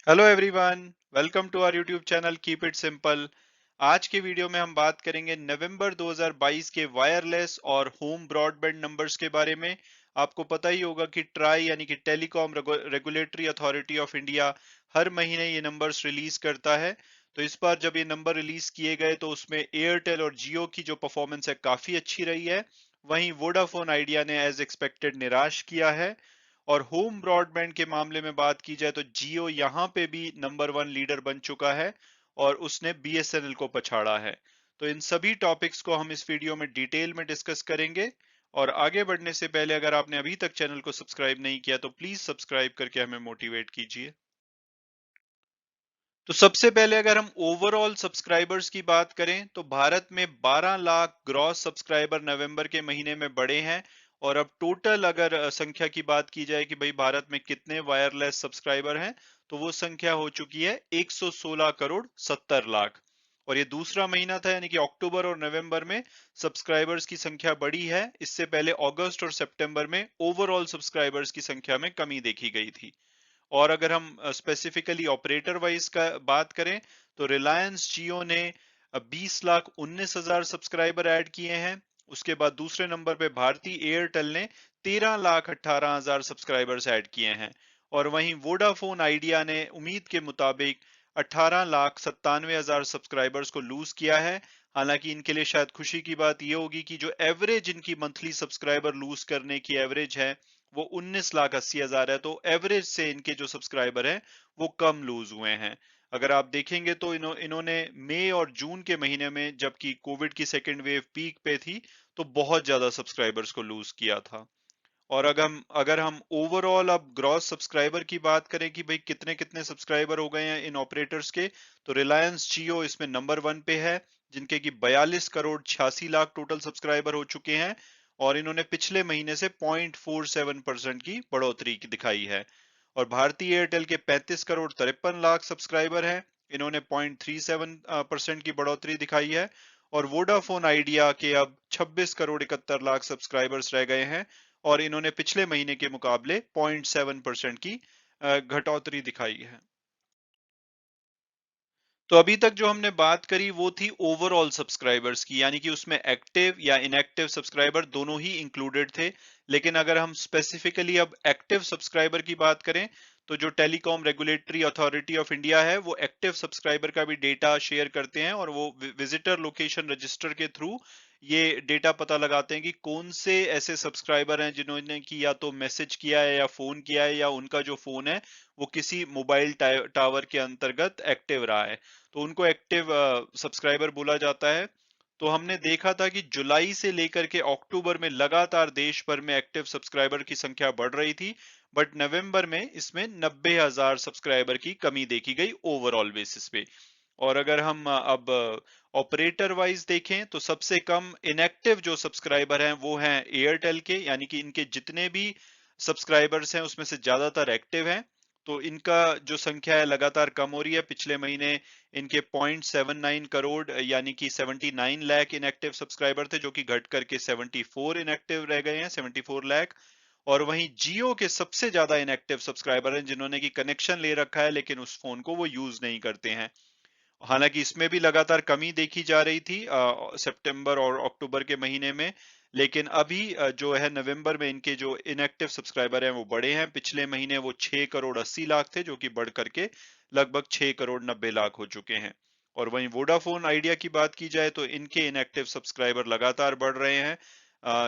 Hello everyone, welcome to our YouTube channel Keep It Simple. आज के video में हम बात करेंगे नवंबर 2022 के वायरलेस और होम ब्रॉडबैंड नंबर्स के बारे में। आपको पता ही होगा कि ट्राई यानी कि telecom regulatory authority of India हर महीने ये नंबर्स रिलीज करता है। तो इस बार जब ये नंबर रिलीज किए गए तो उसमें एयरटेल और जियो की जो परफॉर्मेंस है काफी अच्छी रही है। वहीं वोडाफोन आइडिया ने एज एक्सपेक्टेड निराश किया है। और होम ब्रॉडबैंड के मामले में बात की जाए तो जियो यहां पे भी नंबर वन लीडर बन चुका है और उसने बीएसएनएल को पछाड़ा है। तो इन सभी टॉपिक्स को हम इस वीडियो में डिटेल में डिस्कस करेंगे। और आगे बढ़ने से पहले अगर आपने अभी तक चैनल को सब्सक्राइब नहीं किया तो प्लीज सब्सक्राइब करके हमें मोटिवेट कीजिए। तो सबसे पहले अगर हम ओवरऑल सब्सक्राइबर्स की बात करें तो भारत में 12 लाख ग्रॉस सब्सक्राइबर नवंबर के महीने में बढ़े हैं। और अब टोटल अगर संख्या की बात की जाए कि भाई भारत में कितने वायरलेस सब्सक्राइबर हैं तो वो संख्या हो चुकी है 116 करोड़ 70 लाख। और ये दूसरा महीना था यानी कि अक्टूबर और नवंबर में सब्सक्राइबर्स की संख्या बढ़ी है। इससे पहले अगस्त और सितंबर में ओवरऑल सब्सक्राइबर्स की संख्या में कमी देखी गई थी। और अगर हम स्पेसिफिकली ऑपरेटर वाइज का बात करें तो रिलायंस जियो ने 20,19,000 सब्सक्राइबर ऐड किए हैं। उसके बाद दूसरे नंबर पे भारती एयरटेल ने 13,18,000 सब्सक्राइबर्स ऐड किए हैं। और वहीं वोडाफोन आइडिया ने उम्मीद के मुताबिक 18,97,000 सब्सक्राइबर्स को लूज किया है। हालांकि इनके लिए शायद खुशी की बात यह होगी कि जो एवरेज इनकी मंथली सब्सक्राइबर लूज करने की एवरेज है वो 19,80,000 है। तो एवरेज से इनके जो सब्सक्राइबर हैं वो कम लूज हुए हैं। अगर आप देखेंगे तो इन्होंने मई और जून के महीने में जबकि कोविड की सेकेंड वेव पीक पे थी तो बहुत ज्यादा सब्सक्राइबर्स को लूज किया था। और अगर हम ओवरऑल अब ग्रॉस सब्सक्राइबर की बात करें कि भाई कितने कितने सब्सक्राइबर हो गए हैं इन ऑपरेटर्स के तो रिलायंस जियो इसमें नंबर वन पे है जिनके की 42 करोड़ 86 लाख टोटल सब्सक्राइबर हो चुके हैं। और इन्होंने पिछले महीने से 0.47% की बढ़ोतरी दिखाई है। और भारतीय एयरटेल के 35 करोड़ 53 लाख सब्सक्राइबर हैं। इन्होंने 0.37% की बढ़ोतरी दिखाई है। और वोडाफोन आइडिया के अब 26 करोड़ 71 लाख सब्सक्राइबर्स रह गए हैं। और इन्होंने पिछले महीने के मुकाबले 0.7% की घटोतरी दिखाई है। तो अभी तक जो हमने बात करी वो थी ओवरऑल सब्सक्राइबर्स की यानी कि उसमें एक्टिव या इनएक्टिव सब्सक्राइबर दोनों ही इंक्लूडेड थे। लेकिन अगर हम स्पेसिफिकली अब एक्टिव सब्सक्राइबर की बात करें तो जो telecom regulatory authority of India है वो एक्टिव सब्सक्राइबर का भी डेटा शेयर करते हैं और वो विजिटर लोकेशन रजिस्टर के थ्रू ये डेटा पता लगाते हैं कि कौन से ऐसे सब्सक्राइबर हैं जिन्होंने कि या तो मैसेज किया है या फोन किया है या उनका जो फोन है वो किसी मोबाइल टावर के अंतर्गत एक्टिव रहा है। तो उनको एक्टिव सब्सक्राइबर बोला जाता है। तो हमने देखा था कि जुलाई से लेकर के अक्टूबर में लगातार देश भर में एक्टिव सब्सक्राइबर की संख्या बढ़ रही थी। बट नवंबर में इसमें 90,000 सब्सक्राइबर की कमी देखी गई ओवरऑल बेसिस पे। और अगर हम अब ऑपरेटर वाइज देखें तो सबसे कम इनएक्टिव जो सब्सक्राइबर हैं वो हैं एयरटेल के यानी कि इनके जितने भी सब्सक्राइबर्स हैं उसमें से ज्यादातर एक्टिव हैं। तो इनका जो संख्या है लगातार कम हो रही है। पिछले महीने इनके 0.79 करोड़ यानी कि 79 लाख इनएक्टिव सब्सक्राइबर थे जो कि घट करके 74 इनएक्टिव रह गए हैं 74 लाख। और वहीं जियो के सबसे ज्यादा इनएक्टिव सब्सक्राइबर हैं जिन्होंने की कनेक्शन ले रखा है लेकिन उस फोन को वो यूज नहीं करते हैं। हालांकि इसमें भी लगातार कमी देखी जा रही थी सितंबर और अक्टूबर के महीने में। लेकिन अभी जो है नवंबर में इनके जो इनएक्टिव सब्सक्राइबर हैं वो बढ़े हैं। पिछले महीने वो 6 करोड़ 80 लाख थे जो कि बढ़ करके लगभग 6 करोड़ 90 लाख हो चुके हैं। और वहीं वोडाफोन आइडिया की बात की जाए तो इनके इनएक्टिव सब्सक्राइबर लगातार बढ़ रहे हैं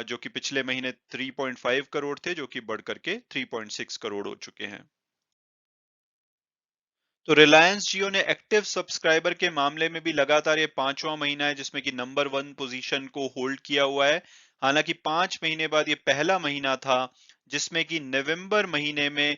जो कि पिछले महीने 3.5 करोड़ थे जो कि बढ़ करके 3.6 करोड़ हो चुके हैं। तो रिलायंस जियो ने एक्टिव सब्सक्राइबर के मामले में भी लगातार ये पांचवा महीना है जिसमें कि नंबर वन पोजीशन को होल्ड किया हुआ है। हालांकि 5 महीने बाद ये पहला महीना था जिसमें कि नवंबर महीने में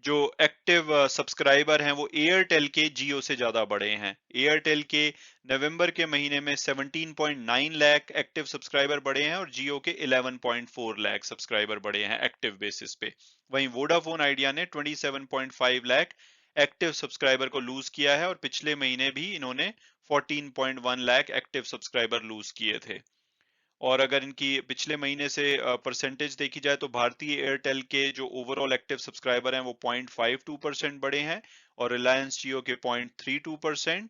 जो एक्टिव सब्सक्राइबर हैं वो एयरटेल के जियो से ज्यादा बढ़े हैं। एयरटेल के नवंबर के महीने में 17.9 लाख एक्टिव सब्सक्राइबर बढ़े हैं और जियो के 11.4 लाख सब्सक्राइबर बढ़े हैं एक्टिव बेसिस पे। वहीं वोडाफोन आइडिया ने 27.5 लाख एक्टिव सब्सक्राइबर को लूज किया है और पिछले महीने भी इन्होंने 14.1 लाख एक्टिव सब्सक्राइबर लूज किए थे। और अगर इनकी पिछले महीने से परसेंटेज देखी जाए तो भारतीय एयरटेल के जो ओवरऑल एक्टिव सब्सक्राइबर हैं वो 0.52% बढ़े हैं और रिलायंस जियो के 0.32%।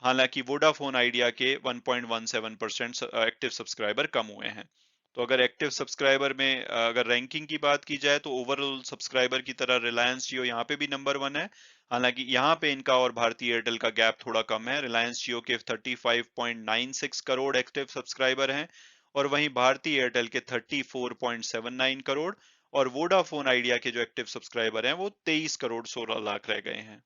हालांकि वोडाफोन आइडिया के 1.17% एक्टिव सब्सक्राइबर कम हुए हैं। तो अगर एक्टिव सब्सक्राइबर में अगर रैंकिंग की बात की जाए तो ओवरऑल सब्सक्राइबर की तरह रिलायंस जियो यहाँ पे भी नंबर 1 है। हालांकि यहाँ पे इनका और भारतीय एयरटेल का गैप थोड़ा कम है। रिलायंस जियो के 35.96 करोड़ एक्टिव सब्सक्राइबर हैं और वहीं भारतीय एयरटेल के 34.79 करोड़ और वोडाफोन आइडिया के जो एक्टिव सब्सक्राइबर हैं वो 23 करोड़ 16 लाख रह गए हैं।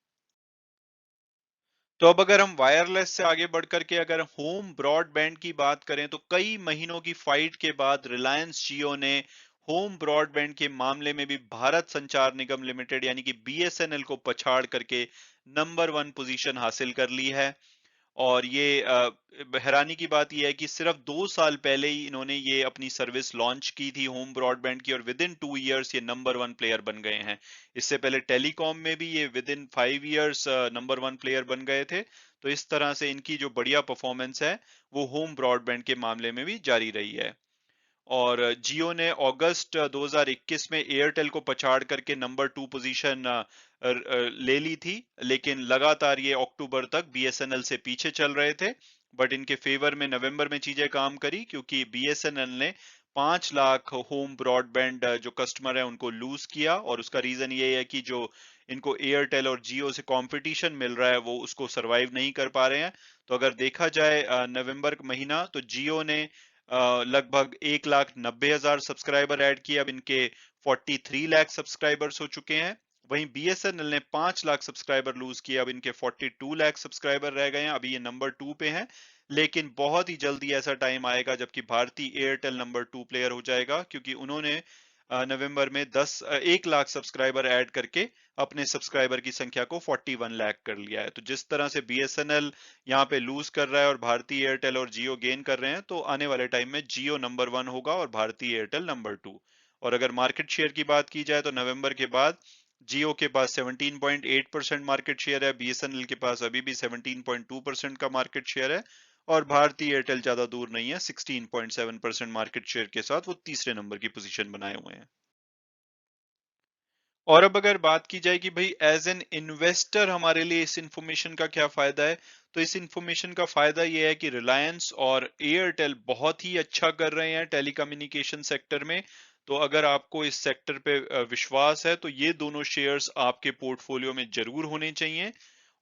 तो अब अगर हम वायरलेस से आगे बढ़कर के अगर होम ब्रॉडबैंड की बात करें तो कई महीनों की फाइट के बाद रिलायंस जियो ने होम ब्रॉडबैंड के मामले में भी भारत संचार निगम लिमिटेड यानी कि बीएसएनएल को पछाड़ करके नंबर 1 पोजीशन हासिल कर ली है। और ये हैरानी की बात यह है कि सिर्फ 2 साल पहले ही इन्होंने ये अपनी सर्विस लॉन्च की थी होम ब्रॉडबैंड की और विद इन 2 इयर्स ये नंबर 1 प्लेयर बन गए हैं। इससे पहले टेलीकॉम में भी ये with in 5 years number 1 player बन गए थे। तो इस तरह से इनकी जो बढ़िया परफॉर्मेंस है वो होम ब्रॉडबैंड के मामले में भी जारी रही है। और जियो ने अगस्त 2021 में एयरटेल को पछाड़ करके नंबर 2 पोजीशन ले ली थी, लेकिन लगातार ये अक्टूबर तक बीएसएनएल से पीछे चल रहे थे। बट इनके फेवर में नवंबर में चीजें काम करी क्योंकि बीएसएनएल ने 5 लाख होम ब्रॉडबैंड जो कस्टमर है उनको लूज किया और उसका रीजन ये है कि जो इनको एयरटेल और जियो से कंपटीशन मिल रहा है वो उसको सरवाइव नहीं कर पा रहे हैं। तो अगर देखा जाए नवंबर महीना तो जियो ने लगभग 1,90,000 सब्सक्राइबर ऐड किए। अब इनके 43 लाख सब्सक्राइबर्स हो चुके हैं। वहीं बीएसएनएल ने 5 लाख सब्सक्राइबर लूज किए। अब इनके 42 लाख सब्सक्राइबर रह गए हैं। अभी ये नंबर 2 पे हैं, लेकिन बहुत ही जल्दी ऐसा टाइम आएगा जबकि भारतीय एयरटेल नंबर 2 प्लेयर हो जाएगा क्योंकि उन्होंने नवंबर में 1 लाख सब्सक्राइबर ऐड करके अपने सब्सक्राइबर की संख्या को 41 लाख कर लिया है। तो जिस तरह से बीएसएनएल यहाँ पे लूज कर रहा है और भारतीय एयरटेल और जियो गेन कर रहे हैं, तो आने वाले टाइम में जियो नंबर 1 होगा और भारतीय एयरटेल नंबर 2। और अगर मार्केट शेयर की बात की जाए तो नवंबर के बाद जियो के पास 17.8% मार्केट शेयर है, बीएसएनएल के पास अभी भी 17.2% का मार्केट शेयर है और भारतीय एयरटेल ज्यादा दूर नहीं है, 16.7% मार्केट शेयर के साथ वो तीसरे नंबर की पोजीशन बनाए हुए हैं। और अब अगर बात की जाए कि भाई एज एन इन्वेस्टर हमारे लिए इस इंफॉर्मेशन का क्या फायदा है, तो इस इंफॉर्मेशन का फायदा ये है कि रिलायंस और एयरटेल बहुत ही अच्छा कर रहे हैं टेलीकम्युनिकेशन सेक्टर में। तो अगर आपको इस सेक्टर पे विश्वास है तो ये दोनों शेयर्स आपके पोर्टफोलियो में जरूर होने चाहिए।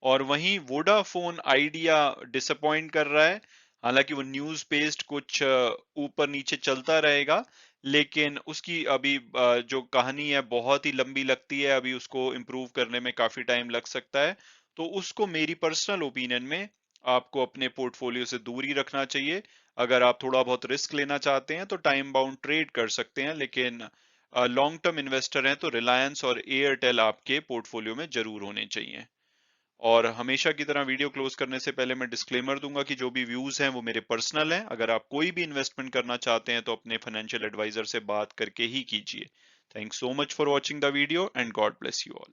और वहीं वोडाफोन आइडिया डिसअपॉइंट कर रहा है। हालांकि वो न्यूज बेस्ड कुछ ऊपर नीचे चलता रहेगा, लेकिन उसकी अभी जो कहानी है बहुत ही लंबी लगती है, अभी उसको इम्प्रूव करने में काफी टाइम लग सकता है। तो उसको मेरी पर्सनल ओपिनियन में आपको अपने पोर्टफोलियो से दूर ही रखना चाहिए। अगर आप थोड़ा बहुत रिस्क लेना चाहते हैं तो टाइम बाउंड ट्रेड कर सकते हैं, लेकिन लॉन्ग टर्म इन्वेस्टर हैं तो रिलायंस और एयरटेल आपके पोर्टफोलियो में जरूर होने चाहिए। और हमेशा की तरह वीडियो क्लोज करने से पहले मैं डिस्क्लेमर दूंगा कि जो भी व्यूज हैं वो मेरे पर्सनल हैं। अगर आप कोई भी इन्वेस्टमेंट करना चाहते हैं तो अपने फाइनेंशियल एडवाइजर से बात करके ही कीजिए। Thanks so much for watching the video and God bless you all.